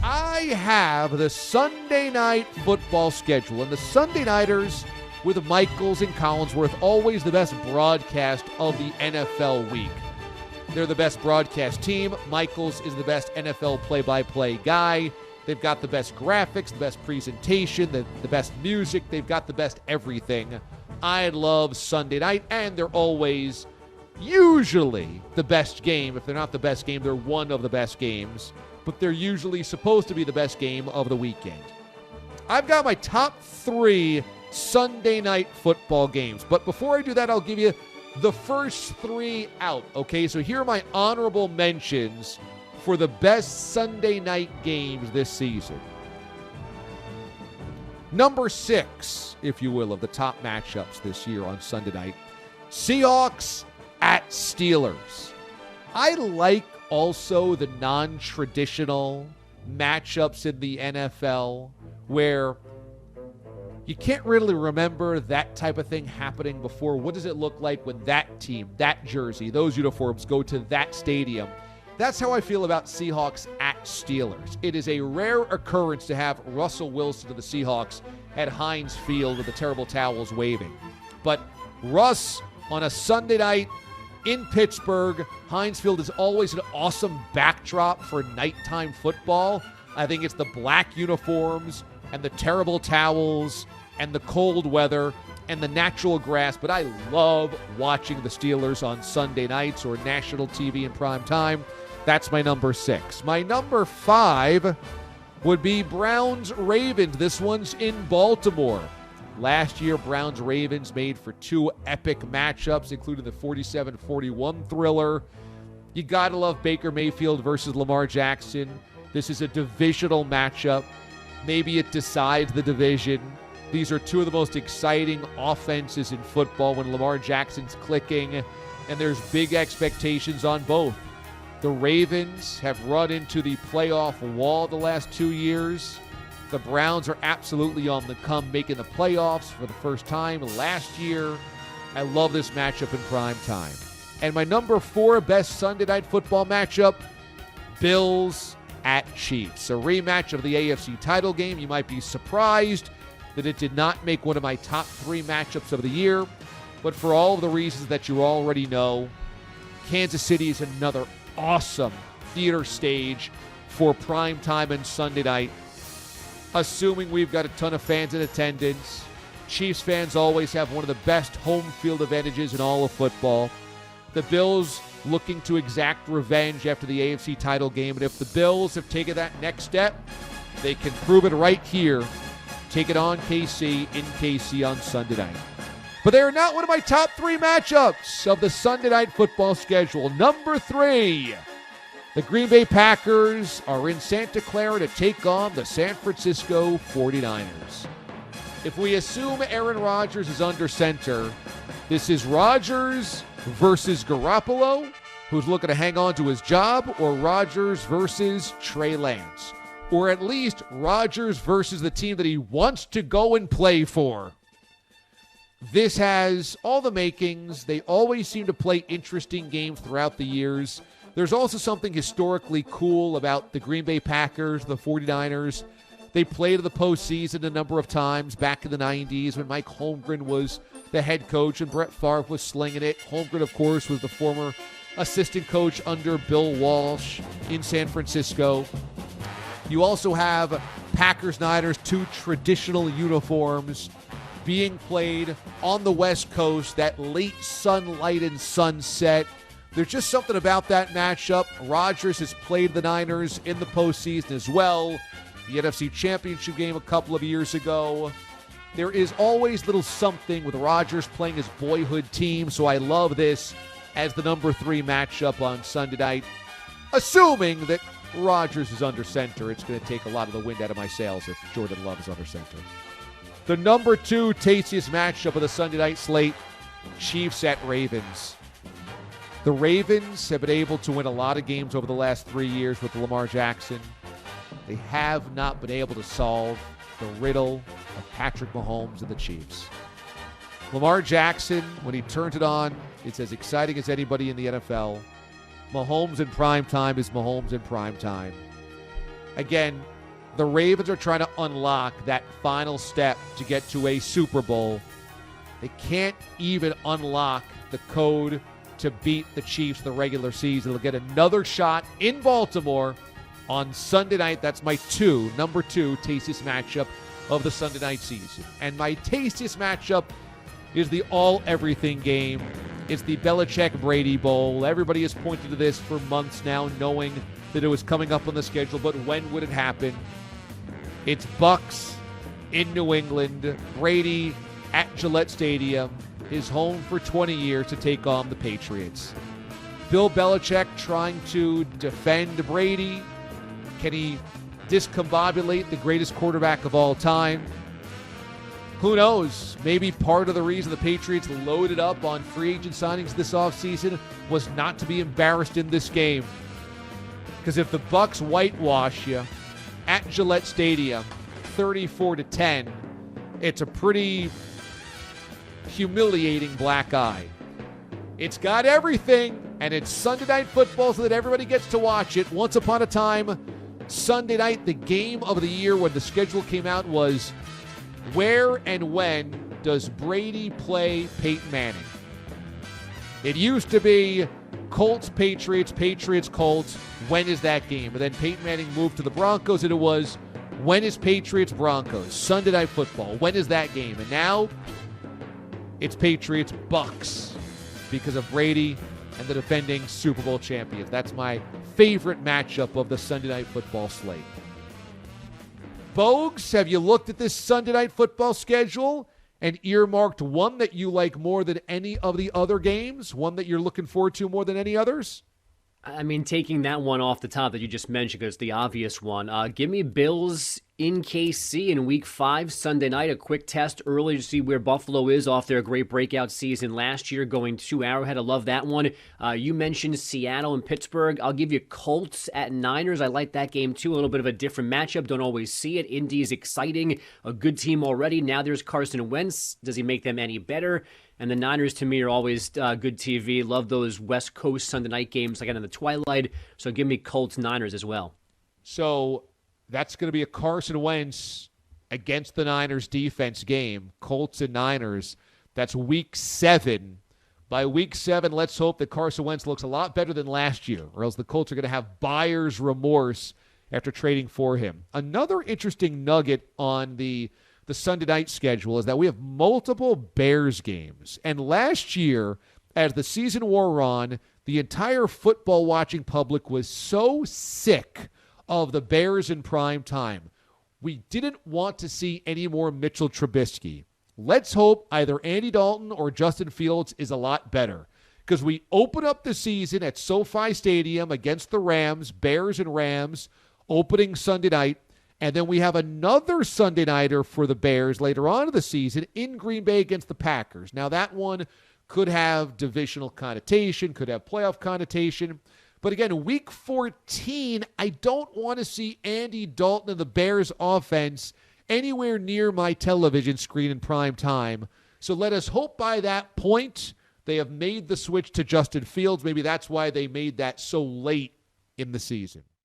I have the Sunday night football schedule, and the Sunday nighters with Michaels and Collinsworth, always the best broadcast of the NFL week. They're the best broadcast team. Michaels is the best NFL play-by-play guy. They've got the best graphics, the best presentation, the best music. They've got the best everything. I love Sunday night, and they're always usually the best game. If they're not the best game, they're one of the best games. But they're usually supposed to be the best game of the weekend. I've got my top 3 Sunday night football games. But before I do that, I'll give you the first 3 out. Okay, so here are my honorable mentions for the best Sunday night games this season. Number 6, if you will, of the top matchups this year on Sunday night, Seahawks at Steelers. I like also the non-traditional matchups in the NFL where you can't really remember that type of thing happening before. What does it look like when that team, that jersey, those uniforms go to that stadium? That's how I feel about Seahawks at Steelers. It is a rare occurrence to have Russell Wilson of the Seahawks at Heinz Field with the terrible towels waving. But Russ on a Sunday night in Pittsburgh, Heinz Field is always an awesome backdrop for nighttime football. I think it's the black uniforms and the terrible towels and the cold weather and the natural grass, but I love watching the Steelers on Sunday nights or national TV in prime time. That's my number 6. My number 5 would be Browns-Ravens. This one's in Baltimore. Last year, Browns-Ravens made for 2 epic matchups, including the 47-41 thriller. You gotta love Baker Mayfield versus Lamar Jackson. This is a divisional matchup. Maybe it decides the division. These are 2 of the most exciting offenses in football when Lamar Jackson's clicking, and there's big expectations on both. The Ravens have run into the playoff wall the last 2 years. The Browns are absolutely on the come, making the playoffs for the first time last year. I love this matchup in prime time. And my number 4 best Sunday night football matchup, Bills at Chiefs. A rematch of the AFC title game. You might be surprised that it did not make one of my top 3 matchups of the year. But for all of the reasons that you already know, Kansas City is another awesome theater stage for prime time and Sunday night. Assuming we've got a ton of fans in attendance. Chiefs fans always have one of the best home field advantages in all of football. The Bills looking to exact revenge after the AFC title game. And if the Bills have taken that next step, they can prove it right here. Take it on KC in KC on Sunday night. But they are not one of my top 3 matchups of the Sunday night football schedule. Number 3, the Green Bay Packers are in Santa Clara to take on the San Francisco 49ers. If we assume Aaron Rodgers is under center, this is Rodgers versus Garoppolo, who's looking to hang on to his job, or Rodgers versus Trey Lance. Or at least Rodgers versus the team that he wants to go and play for. This has all the makings. They always seem to play interesting games throughout the years. There's also something historically cool about the Green Bay Packers, the 49ers. They played the postseason a number of times back in the 90s when Mike Holmgren was the head coach and Brett Favre was slinging it. Holmgren, of course, was the former assistant coach under Bill Walsh in San Francisco. You also have Packers-Niners, 2 traditional uniforms being played on the West Coast, that late sunlight and sunset. There's just something about that matchup. Rodgers has played the Niners in the postseason as well. The NFC Championship game a couple of years ago. There is always little something with Rodgers playing his boyhood team, so I love this as the number 3 matchup on Sunday night. Assuming that Rodgers is under center, it's going to take a lot of the wind out of my sails if Jordan Love is under center. The number 2 tastiest matchup of the Sunday night slate, Chiefs at Ravens. The Ravens have been able to win a lot of games over the last 3 years with Lamar Jackson. They have not been able to solve the riddle of Patrick Mahomes and the Chiefs. Lamar Jackson, when he turns it on, it's as exciting as anybody in the NFL. Mahomes in prime time is Mahomes in prime time. Again, the Ravens are trying to unlock that final step to get to a Super Bowl. They can't even unlock the code to beat the Chiefs the regular season. They'll get another shot in Baltimore on Sunday night. That's my number two tastiest matchup of the Sunday night season. And my tastiest matchup is the all-everything game. It's the Belichick-Brady Bowl. Everybody has pointed to this for months now, knowing that it was coming up on the schedule, but when would it happen? It's Bucs in New England. Brady at Gillette Stadium, his home for 20 years, to take on the Patriots. Bill Belichick trying to defend Brady. Can he discombobulate the greatest quarterback of all time? Who knows? Maybe part of the reason the Patriots loaded up on free agent signings this offseason was not to be embarrassed in this game. Because if the Bucs whitewash you at Gillette Stadium 34-10, it's a pretty humiliating black eye. It's got everything, and it's Sunday Night Football so that everybody gets to watch it. Once upon a time, Sunday night, the game of the year when the schedule came out was where and when does Brady play Peyton Manning? It used to be Colts, Patriots, Patriots, Colts. When is that game? And then Peyton Manning moved to the Broncos, and it was when is Patriots, Broncos? Sunday Night Football. When is that game? And now it's Patriots, Bucs because of Brady and the defending Super Bowl champions. That's my favorite matchup of the Sunday Night Football slate. Bogues, have you looked at this Sunday Night Football schedule and earmarked one that you like more than any of the other games? One that you're looking forward to more than any others? I mean, taking that one off the top that you just mentioned, because it's the obvious one. Give me Bills in KC in Week 5, Sunday night. A quick test early to see where Buffalo is off their great breakout season last year, going to Arrowhead. I love that one. You mentioned Seattle and Pittsburgh. I'll give you Colts at Niners. I like that game, too. A little bit of a different matchup. Don't always see it. Indy's exciting. A good team already. Now there's Carson Wentz. Does he make them any better? And the Niners, to me, are always good TV. Love those West Coast Sunday night games, again, in the twilight. So give me Colts-Niners as well. So that's going to be a Carson Wentz against the Niners defense game. Colts and Niners. That's Week 7. By Week 7, let's hope that Carson Wentz looks a lot better than last year, or else the Colts are going to have buyer's remorse after trading for him. Another interesting nugget on the Sunday night schedule is that we have multiple Bears games. And last year, as the season wore on, the entire football watching public was so sick of the Bears in prime time. We didn't want to see any more Mitchell Trubisky. Let's hope either Andy Dalton or Justin Fields is a lot better, because we open up the season at SoFi Stadium against the Rams, Bears and Rams, opening Sunday night. And then we have another Sunday nighter for the Bears later on in the season in Green Bay against the Packers. Now, that one could have divisional connotation, could have playoff connotation. But again, Week 14, I don't want to see Andy Dalton and the Bears offense anywhere near my television screen in prime time. So let us hope by that point they have made the switch to Justin Fields. Maybe that's why they made that so late in the season.